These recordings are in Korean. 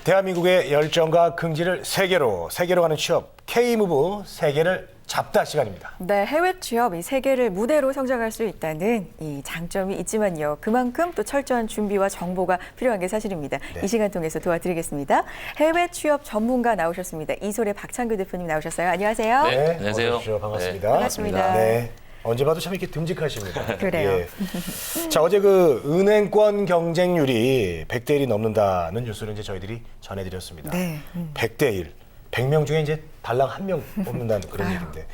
대한민국의 열정과 긍지를 세계로 가는 취업 K무브 세계를 잡다 시간입니다. 네, 해외 취업 이 세계를 무대로 성장할 수 있다는 이 장점이 있지만요. 그만큼 또 철저한 준비와 정보가 필요한 게 사실입니다. 네. 이 시간 통해서 도와드리겠습니다. 해외 취업 전문가 나오셨습니다. 이솔의 박창규 대표님 나오셨어요. 안녕하세요. 네, 안녕하세요. 어서 오십시오. 반갑습니다. 네, 반갑습니다. 네. 언제 봐도 참 이렇게 듬직하십니다. 그래요. 예. 자, 어제 그 은행권 경쟁률이 100대 1이 넘는다는 뉴스를 이제 저희들이 전해드렸습니다. 네. 100대 1. 100명 중에 이제 달랑 한 명 뽑는다는 그런 얘기인데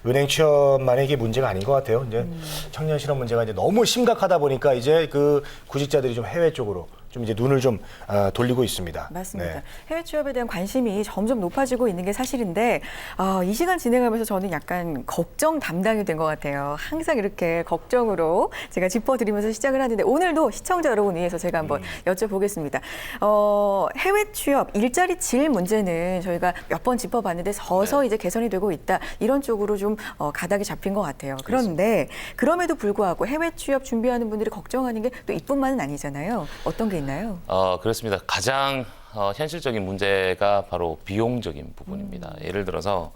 은행 취업만의 이게 문제가 아닌 것 같아요. 이제 청년 실업 문제가 이제 너무 심각하다 보니까 이제 그 구직자들이 좀 해외 쪽으로 좀 이제 눈을 좀 돌리고 있습니다. 맞습니다. 네. 해외 취업에 대한 관심이 점점 높아지고 있는 게 사실인데 이 시간 진행하면서 저는 약간 걱정 담당이 된 것 같아요. 항상 이렇게 걱정으로 제가 짚어드리면서 시작을 하는데 오늘도 시청자 여러분 위해서 제가 한번 여쭤보겠습니다. 해외 취업, 일자리 질 문제는 저희가 몇 번 짚어봤는데 서서히 이제 개선이 되고 있다. 이런 쪽으로 좀 가닥이 잡힌 것 같아요. 그런데 그럼에도 불구하고 해외 취업 준비하는 분들이 걱정하는 게 또 이뿐만은 아니잖아요. 어떤 게 있나요? 그렇습니다. 가장 현실적인 문제가 바로 비용적인 부분입니다. 예를 들어서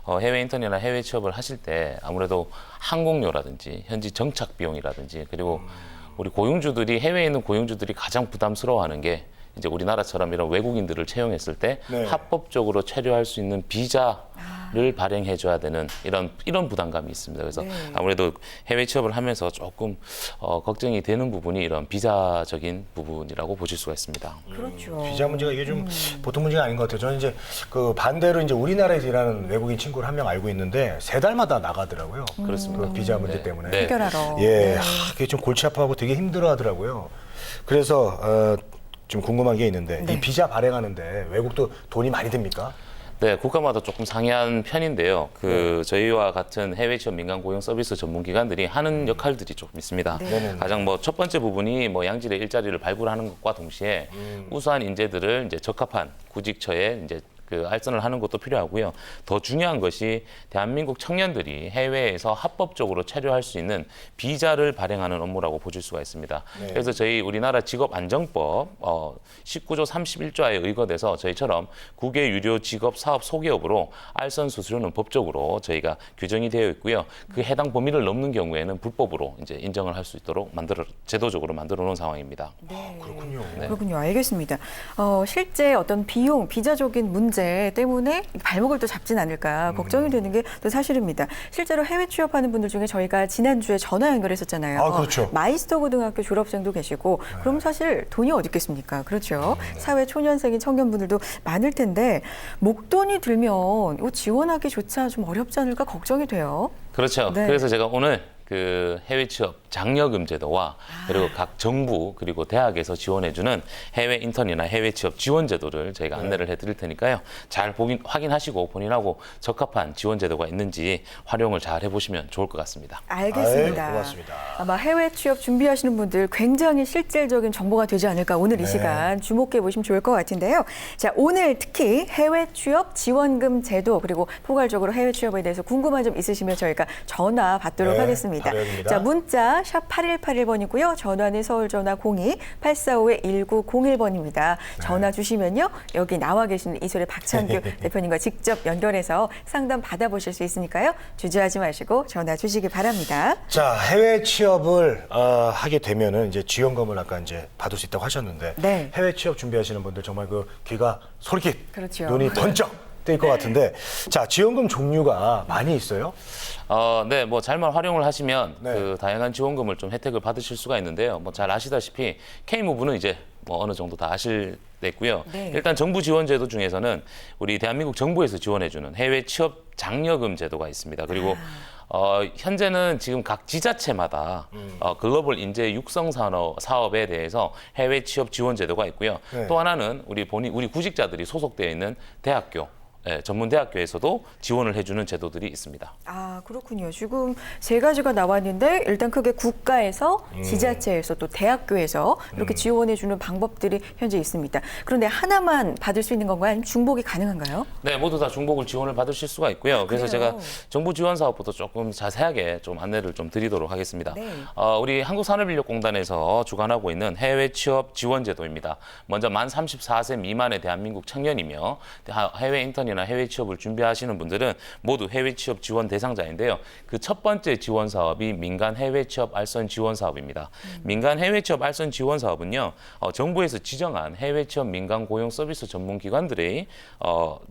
해외 인턴이나 해외 취업을 하실 때 아무래도 항공료라든지 현지 정착 비용이라든지 그리고 우리 고용주들이 해외에 있는 고용주들이 가장 부담스러워하는 게 이제 우리나라처럼 이런 외국인들을 채용했을 때 네. 합법적으로 체류할 수 있는 비자를 발행해줘야 되는 이런 부담감이 있습니다. 그래서 네. 아무래도 해외 취업을 하면서 조금 걱정이 되는 부분이 이런 비자적인 부분이라고 보실 수가 있습니다. 그렇죠. 비자 문제가 이게 좀 보통 문제가 아닌 것 같아요. 저는 이제 그 반대로 이제 우리나라에서 일하는 외국인 친구를 한 명 알고 있는데 3달마다 나가더라고요. 그렇습니다. 그 비자 문제 네. 때문에. 네. 해결하러. 예, 네. 그게 좀 골치 아파하고 되게 힘들어하더라고요. 그래서 좀 궁금한 게 있는데 네. 이 비자 발행하는데 외국도 돈이 많이 듭니까? 네, 국가마다 조금 상이한 편인데요. 저희와 같은 해외 취업 민간 고용 서비스 전문 기관들이 하는 역할들이 조금 있습니다. 네네. 가장 첫 번째 부분이 양질의 일자리를 발굴하는 것과 동시에 우수한 인재들을 이제 적합한 구직처에 이제 알선을 하는 것도 필요하고요. 더 중요한 것이 대한민국 청년들이 해외에서 합법적으로 체류할 수 있는 비자를 발행하는 업무라고 보실 수가 있습니다. 네. 그래서 저희 우리나라 직업안정법 19조 31조에 의거돼서 저희처럼 국외 유료 직업 사업 소기업으로 알선 수수료는 법적으로 저희가 규정이 되어 있고요. 그 해당 범위를 넘는 경우에는 불법으로 이제 인정을 할 수 있도록 제도적으로 만들어 놓은 상황입니다. 네. 그렇군요. 그렇군요. 알겠습니다. 실제 어떤 비용, 비자적인 문제 때문에 발목을 또 잡진 않을까 걱정이 되는 게 또 사실입니다. 실제로 해외 취업하는 분들 중에 저희가 지난주에 전화 연결했었잖아요. 아, 그렇죠. 마이스터 고등학교 졸업생도 계시고 그럼 사실 돈이 어디 있겠습니까? 그렇죠. 사회 초년생인 청년분들도 많을 텐데 목돈이 들면 이거 지원하기조차 좀 어렵지 않을까 걱정이 돼요. 그렇죠. 네. 그래서 제가 오늘 해외 취업 장려금 제도와 그리고 각 정부 그리고 대학에서 지원해주는 해외 인턴이나 해외 취업 지원 제도를 저희가 안내를 해드릴 테니까요. 잘 확인하시고 본인하고 적합한 지원 제도가 있는지 활용을 잘 해보시면 좋을 것 같습니다. 알겠습니다. 아유, 고맙습니다. 아마 해외 취업 준비하시는 분들 굉장히 실질적인 정보가 되지 않을까 오늘 이 시간 주목해 보시면 좋을 것 같은데요. 자, 오늘 특히 해외 취업 지원금 제도 그리고 포괄적으로 해외 취업에 대해서 궁금한 점 있으시면 저희가 전화 받도록 네, 하겠습니다. 바로 여기입니다. 자, 문자 샵 8181번이고요. 전화는 서울 전화 02-845-1901번입니다. 전화 주시면요. 여기 나와 계시는 이솔의 박창규 대표님과 직접 연결해서 상담 받아보실 수 있으니까요. 주저하지 마시고 전화 주시기 바랍니다. 자, 해외 취업을 하게 되면은 이제 지원금을 아까 이제 받을 수 있다고 하셨는데 네. 해외 취업 준비하시는 분들 정말 그 귀가 솔깃, 그렇죠. 눈이 번쩍 뜰 것 같은데 자, 지원금 종류가 많이 있어요? 네, 잘만 활용을 하시면 네. 다양한 지원금을 좀 혜택을 받으실 수가 있는데요. 잘 아시다시피 K무브는 이제 어느 정도 다 아실됐고요. 네. 일단 정부 지원 제도 중에서는 우리 대한민국 정부에서 지원해주는 해외 취업 장려금 제도가 있습니다. 그리고 현재는 지금 각 지자체마다 글로벌 인재 육성 사업에 대해서 해외 취업 지원 제도가 있고요. 네. 또 하나는 우리 구직자들이 소속되어 있는 대학교 전문대학교에서도 지원을 해주는 제도들이 있습니다. 아, 그렇군요. 지금 세 가지가 나왔는데 일단 크게 국가에서, 지자체에서 또 대학교에서 이렇게 지원해주는 방법들이 현재 있습니다. 그런데 하나만 받을 수 있는 건가요? 아니면 중복이 가능한가요? 네, 모두 다 중복을 지원을 받으실 수가 있고요. 그래서 그래요? 제가 정부 지원 사업부터 조금 자세하게 좀 안내를 좀 드리도록 하겠습니다. 네. 우리 한국산업인력공단에서 주관하고 있는 해외 취업 지원 제도입니다. 먼저 만 34세 미만의 대한민국 청년이며 해외 인턴이나 해외 취업을 준비하시는 분들은 모두 해외 취업 지원 대상자인데요. 그 첫 번째 지원 사업이 민간 해외 취업 알선 지원 사업입니다. 민간 해외 취업 알선 지원 사업은요, 정부에서 지정한 해외 취업 민간 고용 서비스 전문 기관들이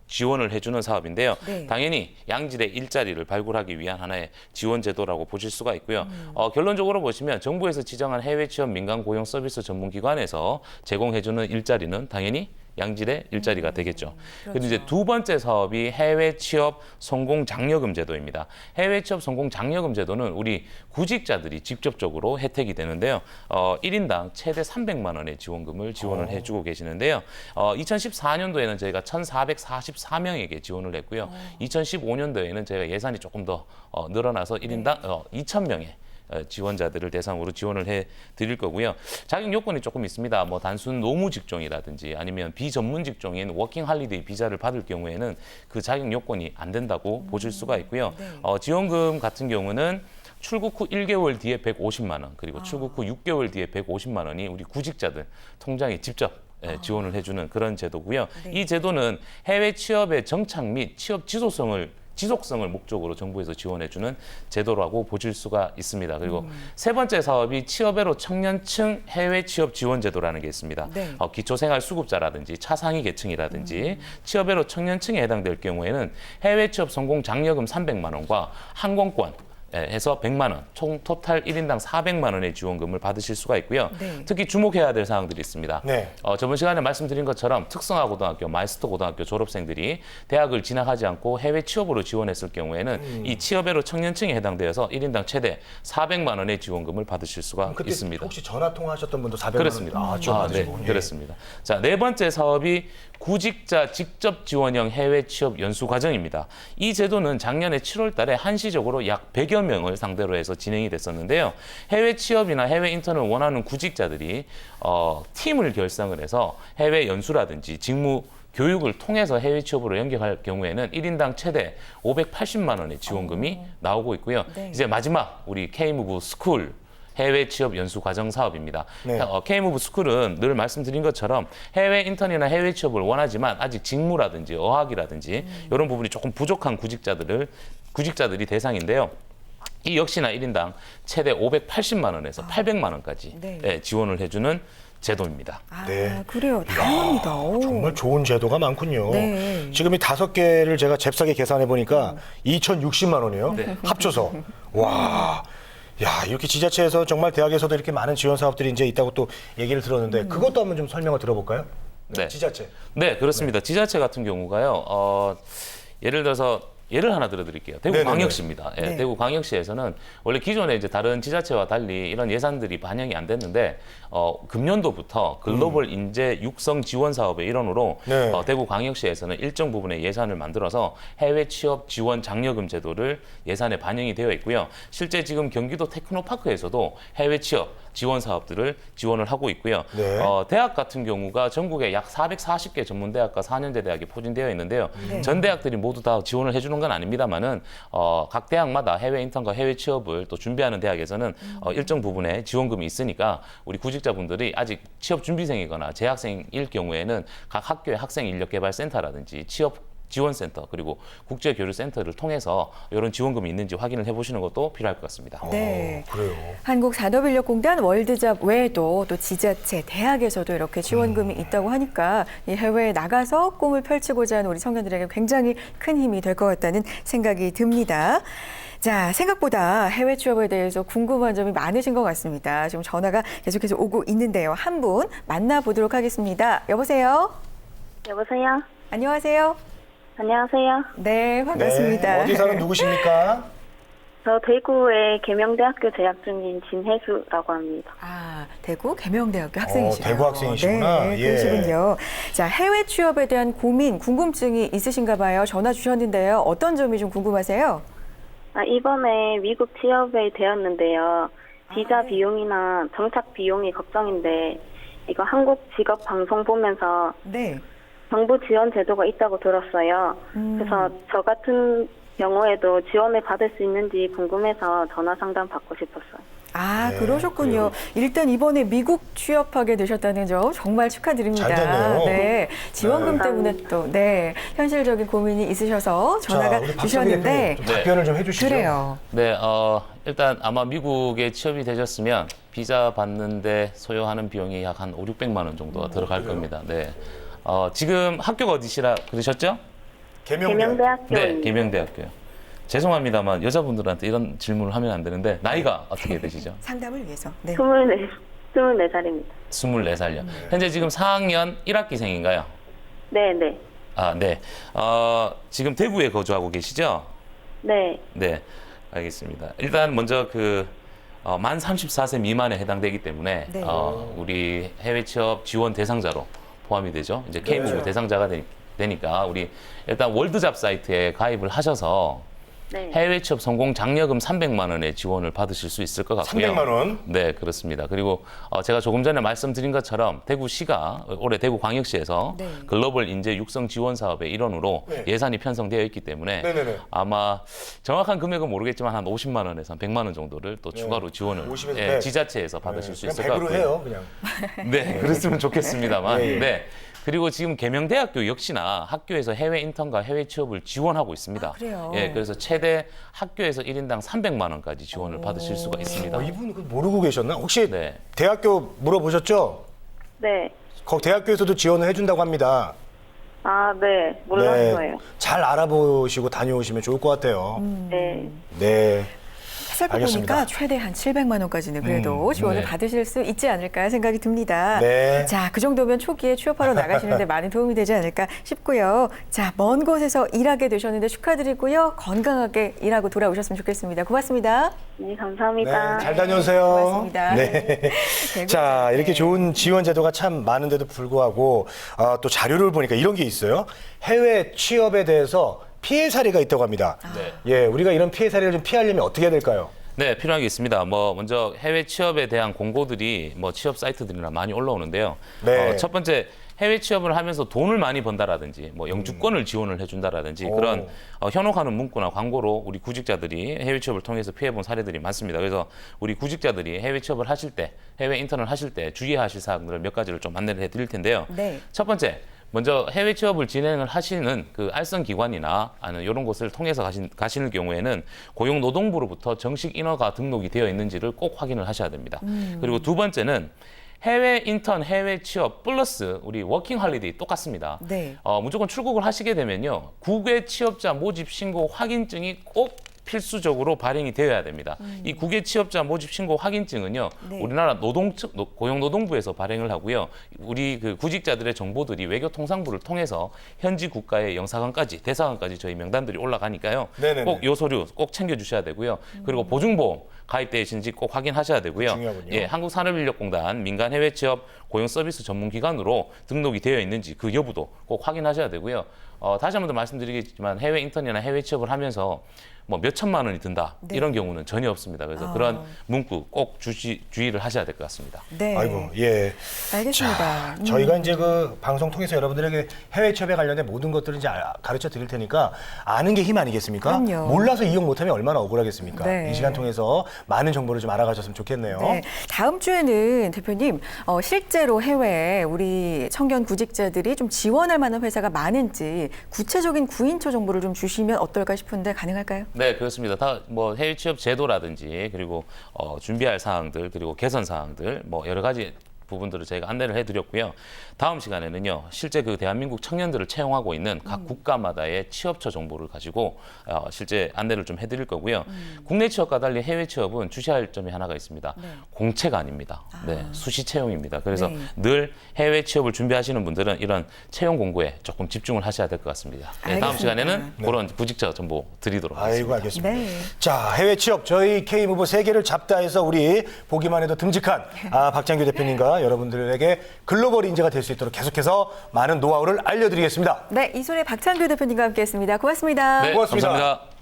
지원을 해주는 사업인데요. 네. 당연히 양질의 일자리를 발굴하기 위한 하나의 지원 제도라고 보실 수가 있고요. 결론적으로 보시면 정부에서 지정한 해외 취업 민간 고용 서비스 전문 기관에서 제공해주는 일자리는 당연히 양질의 일자리가 되겠죠. 그리고 이제 두 번째 사업이 해외 취업 성공 장려금 제도입니다. 해외 취업 성공 장려금 제도는 우리 구직자들이 직접적으로 혜택이 되는데요. 1인당 최대 300만 원의 지원금을 지원을 해주고 계시는데요. 2014년도에는 저희가 1,444명에게 지원을 했고요. 2015년도에는 저희가 예산이 조금 더 늘어나서 1인당 2,000명에 지원자들을 대상으로 지원을 해 드릴 거고요. 자격 요건이 조금 있습니다. 뭐 단순 노무 직종이라든지 아니면 비전문 직종인 워킹 할리데이 비자를 받을 경우에는 그 자격 요건이 안 된다고 보실 수가 있고요. 네. 지원금 같은 경우는 출국 후 1개월 뒤에 150만 원, 그리고 출국 후 6개월 뒤에 150만 원이 우리 구직자들 통장에 직접 지원을 해주는 그런 제도고요. 네. 이 제도는 해외 취업의 정착 및 취업 지속성을 목적으로 정부에서 지원해주는 제도라고 보실 수가 있습니다. 그리고 세 번째 사업이 취업애로 청년층 해외 취업 지원 제도라는 게 있습니다. 네. 기초생활수급자라든지 차상위 계층이라든지 취업애로 청년층에 해당될 경우에는 해외 취업 성공 장려금 300만 원과 항공권 해서 100만 원, 총 토탈 1인당 400만 원의 지원금을 받으실 수가 있고요. 네. 특히 주목해야 될 사항들이 있습니다. 네. 저번 시간에 말씀드린 것처럼 특성화고등학교, 마이스터 고등학교 졸업생들이 대학을 진학하지 않고 해외 취업으로 지원했을 경우에는 이 취업애로 청년층에 해당되어서 1인당 최대 400만 원의 지원금을 받으실 수가 그때 있습니다. 혹시 전화 통화하셨던 분도 400만 그렇습니다. 원 지원받으시고. 네, 그렇습니다. 자, 네 번째 사업이 구직자 직접 지원형 해외 취업 연수 과정입니다. 이 제도는 작년에 7월 달에 한시적으로 약 100여 명을 상대로 해서 진행이 됐었는데요. 해외 취업이나 해외 인턴을 원하는 구직자들이 팀을 결성을 해서 해외 연수라든지 직무 교육을 통해서 해외 취업으로 연결할 경우에는 1인당 최대 580만 원의 지원금이 나오고 있고요. 네. 이제 마지막 우리 K무브 스쿨 해외 취업 연수 과정 사업입니다. 네. K무브 스쿨은 늘 말씀드린 것처럼 해외 인턴이나 해외 취업을 원하지만 아직 직무라든지 어학이라든지 이런 부분이 조금 부족한 구직자들이 대상인데요. 이 역시나 1인당 최대 580만 원에서 800만 원까지 네. 지원을 해주는 제도입니다. 아, 네. 그래요. 다양합니다. 오. 정말 좋은 제도가 많군요. 네. 지금 이 5개를 제가 잽싸게 계산해 보니까 2,060만 원이에요. 합쳐서. 와. 야, 이렇게 지자체에서 정말 대학에서도 이렇게 많은 지원 사업들이 이제 있다고 또 얘기를 들었는데 그것도 한번 좀 설명을 들어볼까요? 네. 지자체. 네, 그렇습니다. 지자체 같은 경우가요. 예를 들어서 예를 하나 들어드릴게요. 대구광역시입니다. 예, 네. 대구광역시에서는 원래 기존에 이제 다른 지자체와 달리 이런 예산들이 반영이 안 됐는데 금년도부터 글로벌 인재 육성 지원 사업의 일환으로 네. 대구광역시에서는 일정 부분의 예산을 만들어서 해외 취업 지원 장려금 제도를 예산에 반영이 되어 있고요. 실제 지금 경기도 테크노파크에서도 해외 취업 지원 사업들을 지원을 하고 있고요. 네. 대학 같은 경우가 전국에 약 440개 전문대학과 4년제 대학이 포진되어 있는데요. 네. 전 대학들이 모두 다 지원을 해주는 건 아닙니다만은 각 대학마다 해외 인턴과 해외 취업을 또 준비하는 대학에서는 일정 부분의 지원금이 있으니까 우리 구직자분들이 아직 취업 준비생이거나 재학생일 경우에는 각 학교의 학생 인력 개발 센터라든지 취업 지원센터 그리고 국제교류센터를 통해서 이런 지원금이 있는지 확인을 해보시는 것도 필요할 것 같습니다. 네. 그래요. 한국산업인력공단 월드잡 외에도 또 지자체, 대학에서도 이렇게 지원금이 있다고 하니까 이 해외에 나가서 꿈을 펼치고자 하는 우리 청년들에게 굉장히 큰 힘이 될 것 같다는 생각이 듭니다. 자, 생각보다 해외 취업에 대해서 궁금한 점이 많으신 것 같습니다. 지금 전화가 계속해서 오고 있는데요. 한 분 만나보도록 하겠습니다. 여보세요? 여보세요? 안녕하세요? 안녕하세요. 네, 반갑습니다. 네. 어디 사는 누구십니까? 저 대구의 계명대학교 재학 중인 진혜수라고 합니다. 아, 대구 계명대학교 학생이시네요. 대구 학생이시구나. 네, 예. 그러시군요. 자, 해외 취업에 대한 고민, 궁금증이 있으신가 봐요. 전화 주셨는데요. 어떤 점이 좀 궁금하세요? 이번에 미국 취업에 되었는데요. 비자 네. 비용이나 정착 비용이 걱정인데 이거 한국 직업 방송 보면서 네. 정부 지원 제도가 있다고 들었어요. 그래서 저 같은 경우에도 지원을 받을 수 있는지 궁금해서 전화 상담 받고 싶었어요. 아, 네, 그러셨군요. 일단 이번에 미국 취업하게 되셨다는 점 정말 축하드립니다. 잘 됐네요. 네. 지원금 네. 때문에 또, 네. 현실적인 고민이 있으셔서 전화가 우리 박성기 주셨는데. 대표님 좀 답변을 좀 해주시죠. 그래요. 네, 일단 아마 미국에 취업이 되셨으면 비자 받는데 소요하는 비용이 약 한 500~600만 원 정도가 들어갈 겁니다. 네. 지금 학교가 어디시라 그러셨죠? 계명대학교. 네, 계명대학교요. 죄송합니다만 여자분들한테 이런 질문을 하면 안 되는데 나이가 어떻게 되시죠? 상담을 위해서. 네. 24살입니다. 24살요. 현재 지금 4학년 1학기생인가요? 네. 아, 네. 지금 대구에 거주하고 계시죠? 네. 네, 알겠습니다. 일단 먼저 만 34세 미만에 해당되기 때문에 네. 우리 해외 취업 지원 대상자로 포함이 되죠. 이제 K무브 그렇죠. 대상자가 되니까 우리 일단 월드잡 사이트에 가입을 하셔서 네. 해외 취업 성공 장려금 300만 원의 지원을 받으실 수 있을 것 같고요. 300만 원? 네, 그렇습니다. 그리고 제가 조금 전에 말씀드린 것처럼 대구시가 올해 대구광역시에서 네. 글로벌 인재 육성 지원 사업의 일원으로 네. 예산이 편성되어 있기 때문에 네네네. 아마 정확한 금액은 모르겠지만 한 50만 원에서 한 100만 원 정도를 또 추가로 지원을 50에서 예, 100. 지자체에서 받으실 수 그냥 있을 것 100으로 같고요. 해요, 그냥. 네, 그랬으면 좋겠습니다만. 예, 예. 네. 그리고 지금 계명대학교 역시나 학교에서 해외 인턴과 해외 취업을 지원하고 있습니다. 아, 그래요? 예, 그래서 최대 학교에서 1인당 300만 원까지 지원을 받으실 수가 있습니다. 이분 그 모르고 계셨나? 혹시 네. 대학교 물어보셨죠? 네. 거기 대학교에서도 지원을 해준다고 합니다. 네. 몰랐어요. 잘 알아보시고 다녀오시면 좋을 것 같아요. 네. 네. 살펴보니까 알겠습니다. 최대 한 700만 원까지는 그래도 지원을 네. 받으실 수 있지 않을까 생각이 듭니다. 네. 자, 그 정도면 초기에 취업하러 나가시는데 많은 도움이 되지 않을까 싶고요. 자, 먼 곳에서 일하게 되셨는데 축하드리고요. 건강하게 일하고 돌아오셨으면 좋겠습니다. 고맙습니다. 네, 감사합니다. 잘 다녀오세요. 고맙습니다. 네. 대구. 자, 이렇게 네. 좋은 지원 제도가 참 많은데도 불구하고 또 자료를 보니까 이런 게 있어요. 해외 취업에 대해서 피해 사례가 있다고 합니다. 네. 예, 우리가 이런 피해 사례를 좀 피하려면 어떻게 해야 될까요? 네, 필요한 게 있습니다. 먼저 해외 취업에 대한 공고들이 취업 사이트들이나 많이 올라오는데요. 네. 첫 번째 해외 취업을 하면서 돈을 많이 번다라든지 영주권을 지원을 해준다라든지 그런 현혹하는 문구나 광고로 우리 구직자들이 해외 취업을 통해서 피해본 사례들이 많습니다. 그래서 우리 구직자들이 해외 취업을 하실 때, 해외 인턴을 하실 때 주의하실 사항들을 몇 가지를 좀 안내를 해드릴 텐데요. 네. 첫 번째. 먼저 해외 취업을 진행을 하시는 그 알선 기관이나 아니면 이런 곳을 통해서 가시는 경우에는 고용노동부로부터 정식 인허가 등록이 되어 있는지를 꼭 확인을 하셔야 됩니다. 그리고 두 번째는 해외 인턴, 해외 취업 플러스 우리 워킹 할리데이 똑같습니다. 네. 무조건 출국을 하시게 되면요. 국외 취업자 모집 신고 확인증이 꼭 필수적으로 발행이 되어야 됩니다. 이 국외 취업자 모집 신고 확인증은요, 네. 우리나라 고용노동부에서 발행을 하고요, 우리 그 구직자들의 정보들이 외교통상부를 통해서 현지 국가의 영사관까지, 대사관까지 저희 명단들이 올라가니까요, 네네네. 꼭 요 서류 꼭 챙겨주셔야 되고요. 그리고 보증보험 가입되어 계신지 꼭 확인하셔야 되고요. 중요하군요. 예, 한국산업인력공단 민간 해외 취업 고용 서비스 전문기관으로 등록이 되어 있는지 그 여부도 꼭 확인하셔야 되고요. 다시 한 번 더 말씀드리겠지만 해외 인턴이나 해외 취업을 하면서 몇 천만 원이 든다 네. 이런 경우는 전혀 없습니다. 그래서 그런 문구 꼭 주의를 하셔야 될 것 같습니다. 네. 아이고, 예. 알겠습니다. 저희가 이제 그 방송 통해서 여러분들에게 해외 취업에 관련된 모든 것들을 이제 가르쳐 드릴 테니까 아는 게 힘 아니겠습니까? 그럼요. 몰라서 이용 못하면 얼마나 억울하겠습니까? 네. 이 시간 통해서 많은 정보를 좀 알아가셨으면 좋겠네요. 네, 다음 주에는 대표님 실제로 해외에 우리 청년 구직자들이 좀 지원할 만한 회사가 많은지 구체적인 구인처 정보를 좀 주시면 어떨까 싶은데 가능할까요? 네, 그렇습니다. 다 해외 취업 제도라든지 그리고 준비할 사항들 그리고 개선 사항들 여러 가지 부분들을 저희가 안내를 해드렸고요. 다음 시간에는요, 실제 그 대한민국 청년들을 채용하고 있는 각 국가마다의 취업처 정보를 가지고 실제 안내를 좀 해드릴 거고요. 국내 취업과 달리 해외 취업은 주시할 점이 하나가 있습니다. 네. 공채가 아닙니다. 네, 수시 채용입니다. 그래서 네. 늘 해외 취업을 준비하시는 분들은 이런 채용 공고에 조금 집중을 하셔야 될 것 같습니다. 네, 다음 알겠습니다. 시간에는 그런 구직처 정보 드리도록 아이고, 하겠습니다. 알겠습니다. 네. 자, 해외 취업 저희 K무브 세계를 잡다해서 우리 보기만 해도 듬직한 박장규 대표님과 여러분들에게 글로벌 인재가 될 수 있도록 계속해서 많은 노하우를 알려드리겠습니다. 네, 이손의 박창규 대표님과 함께했습니다. 고맙습니다. 네, 고맙습니다. 감사합니다.